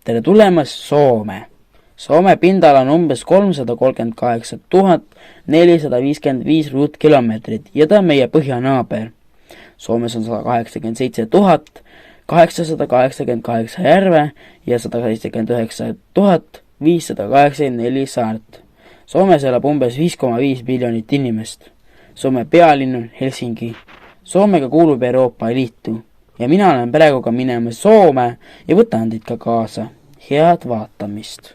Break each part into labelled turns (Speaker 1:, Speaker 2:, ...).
Speaker 1: tere tulemast Soome. Soome pindala on umbes 338 455 ruutkilomeetrit ja ta on meie põhjanaaber. Soomes on 187 888 järve ja 179 584 saart. Soomes elab umbes 5,5 miljonit inimest. Soome pealinn on Helsingi. Soomega kuulub Euroopa Liitu ja mina olen praegu ka minema Soome ja võtan teid ka kaasa. Head vaatamist!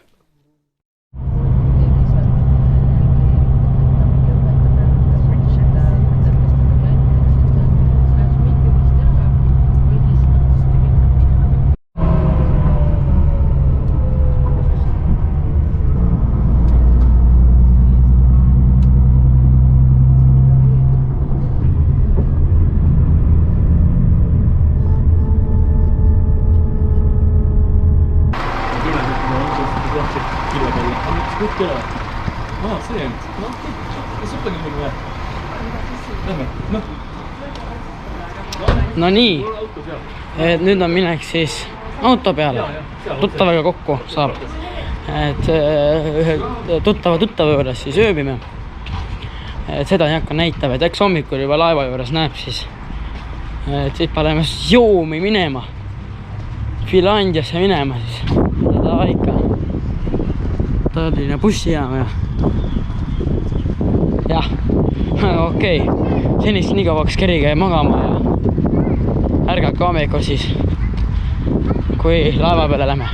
Speaker 1: No nii, et nüüd on minek siis auto peale, tuttavaga kokku saab, et ühe tuttava juures siis ööbime, et seda ei hakka näitama, et eks hommikul juba laeva juures näeb siis, et siit paneme Joomi minema, Finlandiasse minema siis, seda ikka Tallinna bussijaam ja jah, okei, senist nii kauaks keriga ja magama ja ärgake hommikul siis, kui laeva peale lähme.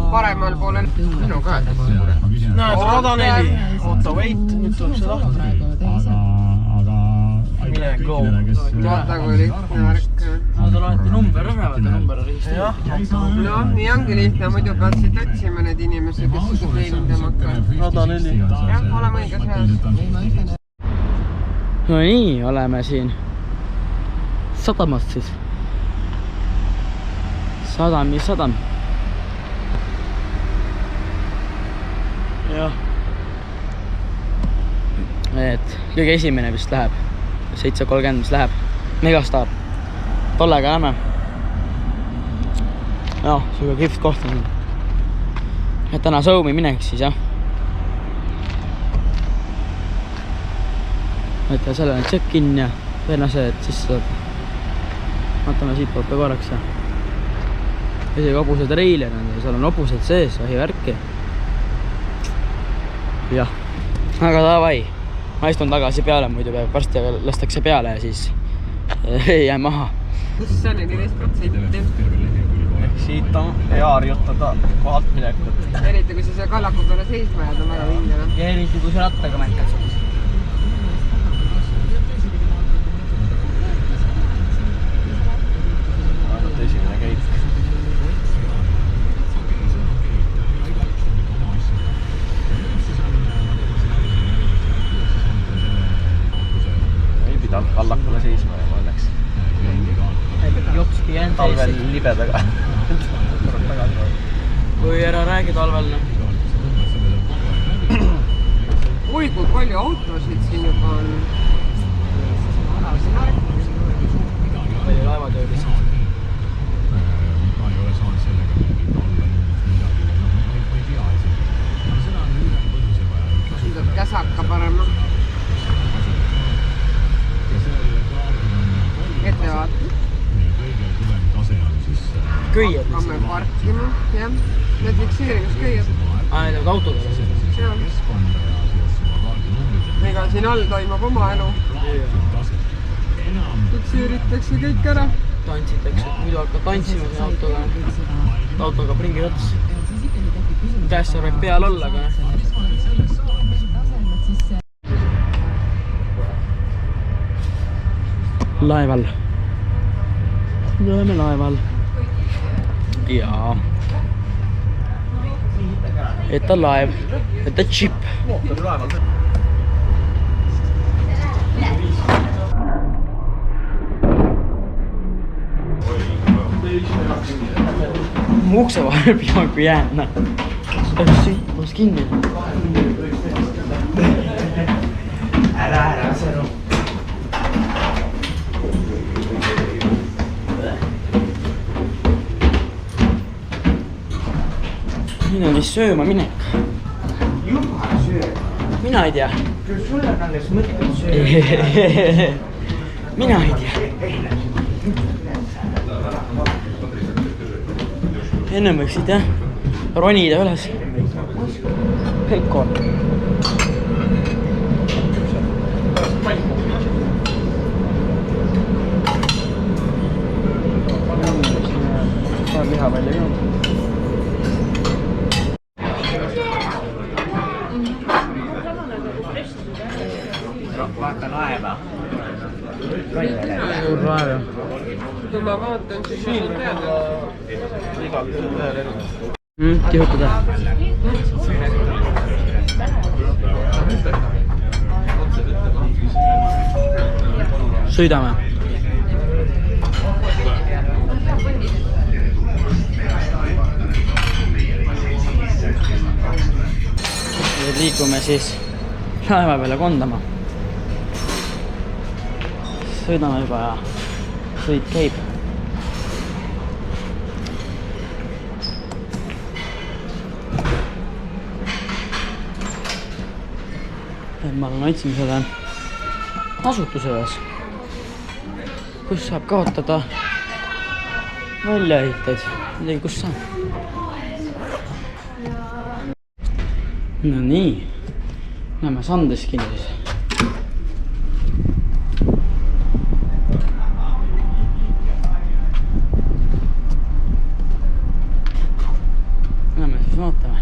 Speaker 2: Paremal poolel minu ka.
Speaker 3: Näed, rada 4. Oota, wait, nüüd tuleb see lahti. Mine go.
Speaker 2: Vaata kui lihtne värk.
Speaker 1: Nad on alati number ära, vaata number registreeritud.
Speaker 2: No, nii ongi lihtne, muidu pead siit otsima need inimesed, kes seda teenindama hakkavad.
Speaker 3: Rada 4.
Speaker 2: Jah, oleme õiges ajast.
Speaker 1: No nii, oleme siin sadamast siis. Sadam. Jah. Et kõige esimene vist läheb 7.30, mis läheb Megastar. Tollega näeme. Noh, suga kihvt koht on. Et täna Soome minek siis, jah. Võtta selle on check-in ja tõenäoliselt et sisse saab. Vaatame siit poolt korraks ja isegi hobused reiler on ja seal on hobused sees, vähi värki. Jah, aga davai, ma istun tagasi peale, muidu peab varsti lastakse peale ja siis ei jää maha.
Speaker 2: Kus see on 14%?
Speaker 3: Ehk siit on hea harjutada kohalt minekut.
Speaker 2: Eriti kui sa seal kallaku peale seisma jääd, on väga vingena.
Speaker 1: Ja eriti kui sa rattaga mängad.
Speaker 3: Vaadata esimene käik. Kallakule seisma ja õnneks.
Speaker 1: Jopski jäänud
Speaker 3: talvel libedaga.
Speaker 1: Kui ära räägi talvel.
Speaker 2: Oi, kui palju autosid siin juba on.
Speaker 1: Palju laevatöölisi.
Speaker 2: Siin tuleb käsaka parema. Ettevaatud.
Speaker 1: Köied.
Speaker 2: Hakkame parkima, jah. Need fikseerimisköied.
Speaker 1: Need on autoga.
Speaker 2: Jah. Ega siin all toimub oma elu. Fikseeritakse kõik ära.
Speaker 1: Tantsitakse, muidu hakkab tantsima siin autoga. Autoga pringirots. Käes see võib peal olla, aga laeval. Me oleme laeval. Jaa. Että laev. Että chip. Ukse vahel peaaegu jäänud, noh. Sõitus kinni. Ära, sõnu. Siin on vist sööma minek.
Speaker 3: Juba sööb.
Speaker 1: Mina ei tea.
Speaker 3: Küll sulle on alles mõtted sööb.
Speaker 1: Mina ei tea. Enne võiksid jah ronida üles. Heiko. Liha välja ka.
Speaker 3: Vaata laeva.
Speaker 1: Suur laev jah.
Speaker 2: Kui ma vaatan, siis ma saan teada.
Speaker 1: Tihutada. Sõidame. Nüüd liigume siis laeva peale Kondama. Sõidame juba ja sõit käib. Ma otsime seda asutuse ühes, kus saab kaotada väljaehitajaid. Midagi, kus saab. No nii. Näeme Sandeskini siis. Näeme siis vaatame.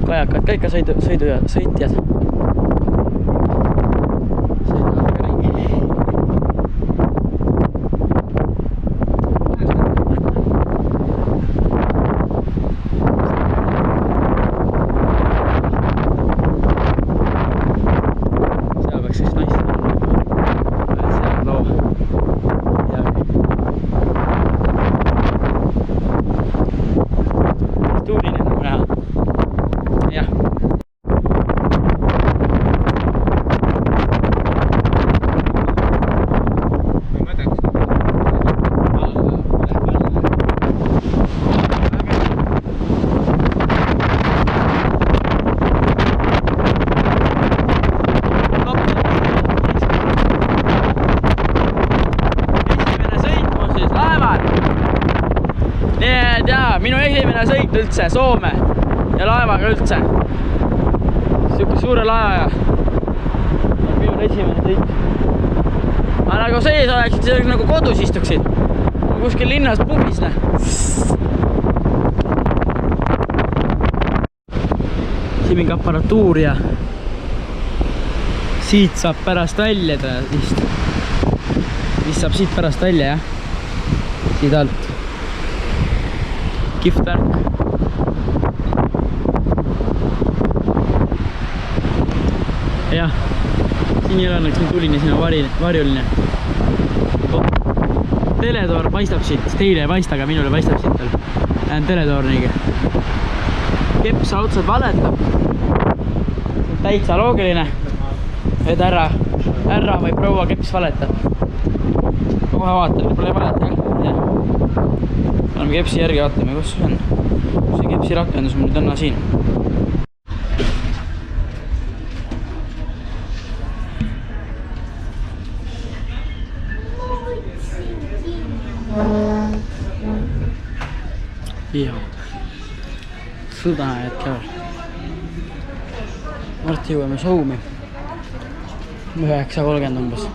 Speaker 1: Kajakad ka ikka sõitjad. Sõidame ka ringi. Seal peaks siis naist. Seal on loo. Tuuline nagu näha. Jah. Esimene sõit on siis laeval. Nii et jaa, minu esimene sõit üldse Soome ja laevaga üldse. Siuke suure laeva ja minu esimene sõit. Ma nagu sees oleksid, nagu kodus istuksid. Kuskil linnas pubis. Siin mingi aparatuur ja siit saab pärast välja vist. Vist saab siit pärast välja, jah. Siit alt. Kihvt värk. Jah, siin ei ole õnneks nii tuline, siin on varjuline. Teletoor paistab siit, teile ei paista, aga minule paistab siit veel. Lähen teletoorniga. Keps otsad valetab. Täitsa loogiline. Et härra või proua keps valetab. Kohe vaatan, pole valeta. Oleme kepsi järgi vaatame, kus see on. See kepsi rakendus mul täna siin. Jah. Sõda hetkel. Varsti jõuame Soumi. 9:30 umbes.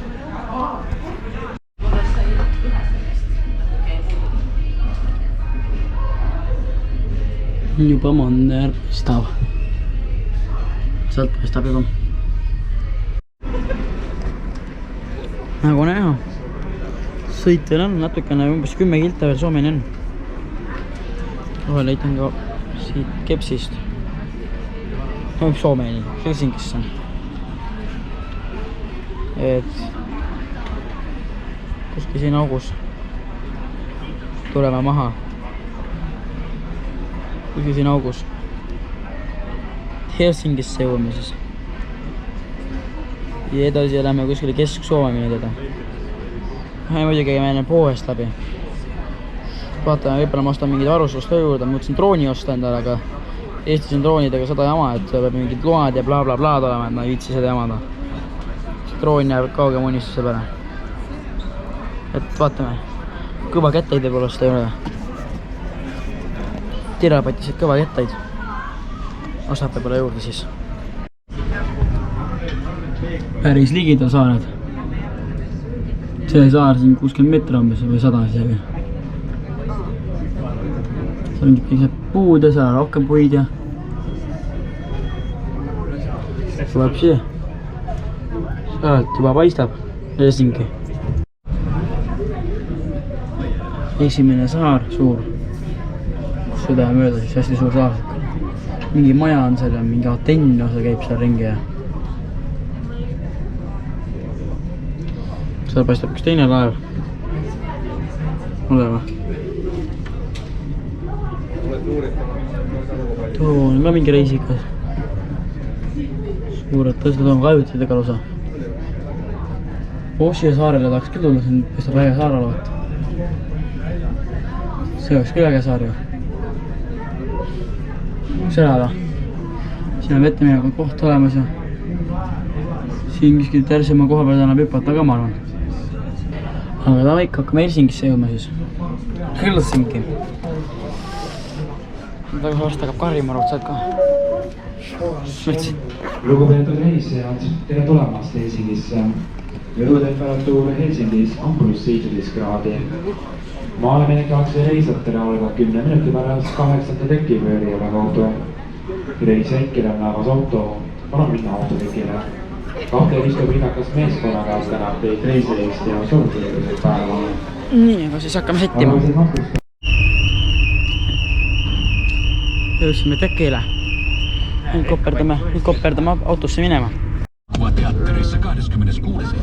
Speaker 1: Juba manner paistab. Sealt paistab juba. Nagu näha. Sõit veel on natukene umbes 10 kilta veel Soomeni on. Kohe leitan ka siit Kepsist. Soomeni, Helsingisse. et kuskil siin augus tuleme maha. Kuskil siin augus Helsingisse jõuame siis. Ja edasi lähme kuskile Kesk-Soome teda. Muidugi käime enne poest läbi. Vaatame, võibolla ma ostan mingid varustust juurde, mõtlesin drooni osta endale, aga Eestis on droonidega seda jama, et peab mingid load ja bla bla bla olema, et ma ei viitsi seda jamada. Droon jääb kaugem unistuse peale. Et vaatame, kõva kettaid võib olla seda ei ole. Tirapatised kõva kettaid. Ostab võib-olla juurde siis. Päris ligidal saared. See saar siin 60 meetri umbes või 100 isegi. Seal on mingid puud ja seal on rohkem puid ja tuleb siia. Sealt juba paistab Helsingi. Esimene saar, suur. Kus seda mööda siis hästi suur saar. Mingi maja on seal ja mingi atenni osa käib seal ringi ja seal paistab üks teine laev olema. Too on ka mingi reisikas. Suured tõstad on kaevutid ega osa. Ossia saarele tahaks küll tulla, siin paistab äge saar olevat. See oleks küll äge saar ju. Üks elada. Siin on vette minema koht olemas ja siin kuskil tärsema koha peal annab hüpata ka, ma arvan. Aga ta ikka hakkame Helsingisse jõudma siis. Helsingi. Väga varsti hakkab karjumärud saad ka. Mõtlesin.
Speaker 4: Lugupeetud reisijad, tere tulemast Helsingisse. Õhutemperatuur Helsingis on +17 kraadi. Maalemine kaakse reisijatele algab 10 minuti pärast 8. tekipööriga kaudu. Reisijaid, kellel näevas auto, palun minna autotekile. Kahtel istub hinnakas meeskonnaga, tänab teid reisireist ja soovitõigused päeva.
Speaker 1: Nii, aga siis hakkame settima. Jõudsime tekile. Nüüd koperdame autosse minema.
Speaker 5: Teatterissa 26.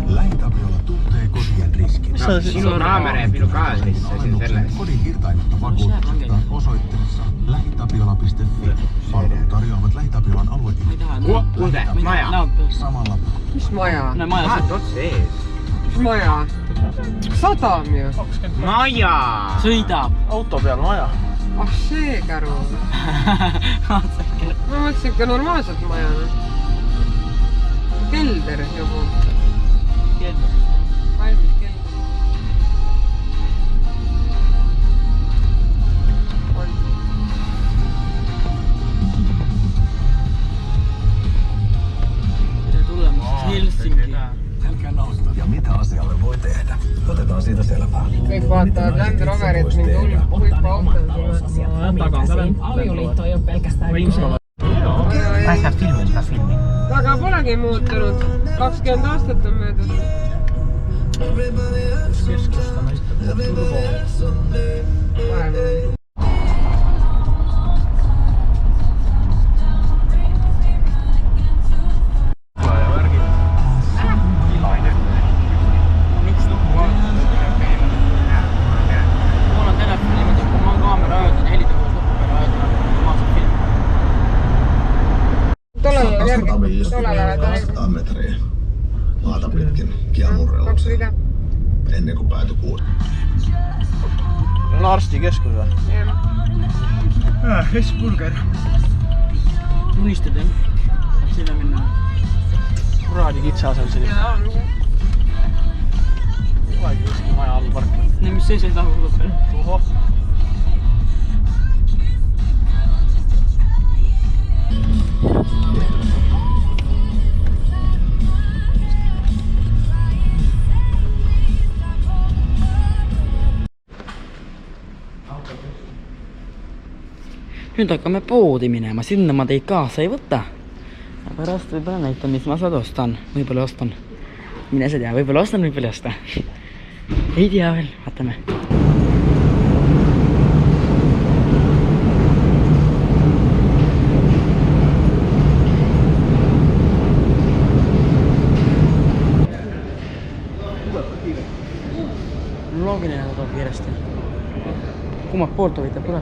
Speaker 5: Lähitapiola tuntee kodien riskin.
Speaker 2: Sinu naamere ja minu kaadrisse siin selles.
Speaker 5: Kodin irtaimutta vakuutuksesta osoitteessa lähitapiola.fi. Palvelut tarjoavat Lähitapiolan alueyhtiöt.
Speaker 2: Kuulde, maja.
Speaker 5: Samalla
Speaker 2: Mis maja?
Speaker 1: Maja
Speaker 2: otse ees. Mis maja? Sadam ju. Maja!
Speaker 1: sõidab.
Speaker 3: Auto peal maja.
Speaker 2: Ah see käru. Ma mõtlesin ikka normaalselt majana. Kelder juba. Valmis kelder.
Speaker 1: Tere tulemast Helsingi.
Speaker 5: älkää nausta. Ja mitä asialle voi tehdä? Otetaan siitä selvää.
Speaker 2: Kõik vaatavad Land Roverit mingi huippa-autol.
Speaker 6: Avioliitto ei ole pelkästään kyse.
Speaker 3: Pääsät filmiltä filmiin.
Speaker 2: Aga polegi muutunud. 20 aastat on möödunud.
Speaker 3: Keskustama istub turbo.
Speaker 2: Vahepeal.
Speaker 5: metriä maata pitkin kiamurrella ennen kuin päätyi kuusi.
Speaker 3: On arstikeskus või? Hesburger.
Speaker 1: Unistad jah? Sinna minna.
Speaker 3: Kuradi kitsas on selline. Olegi kuskil maja all parkla.
Speaker 1: Nii, mis see tahu tuleb veel?
Speaker 3: Ohoh.
Speaker 1: Nüüd hakkame poodi minema, sinna ma teid kaasa ei võta. Pärast võib-olla näitan, mis ma sealt ostan. Võib-olla ostan. Mine sa tea, võib-olla ostan, võib-olla ei osta. Ei tea veel, vaatame. kummalt poolt huvitab, kuule.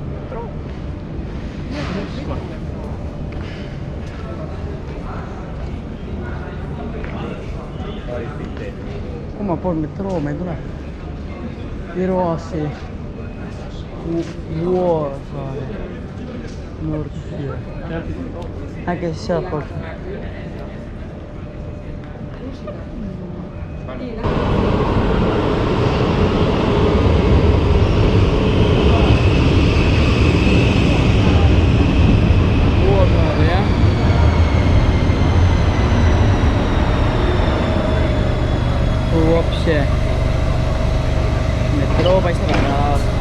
Speaker 1: Kummalt poolt metroo meil tuleb? Viruaasi, Vuosaari, Nursi. Äkki siis sealt poolt. Vuosaari, jah. Вообще. Metroo paistab ära.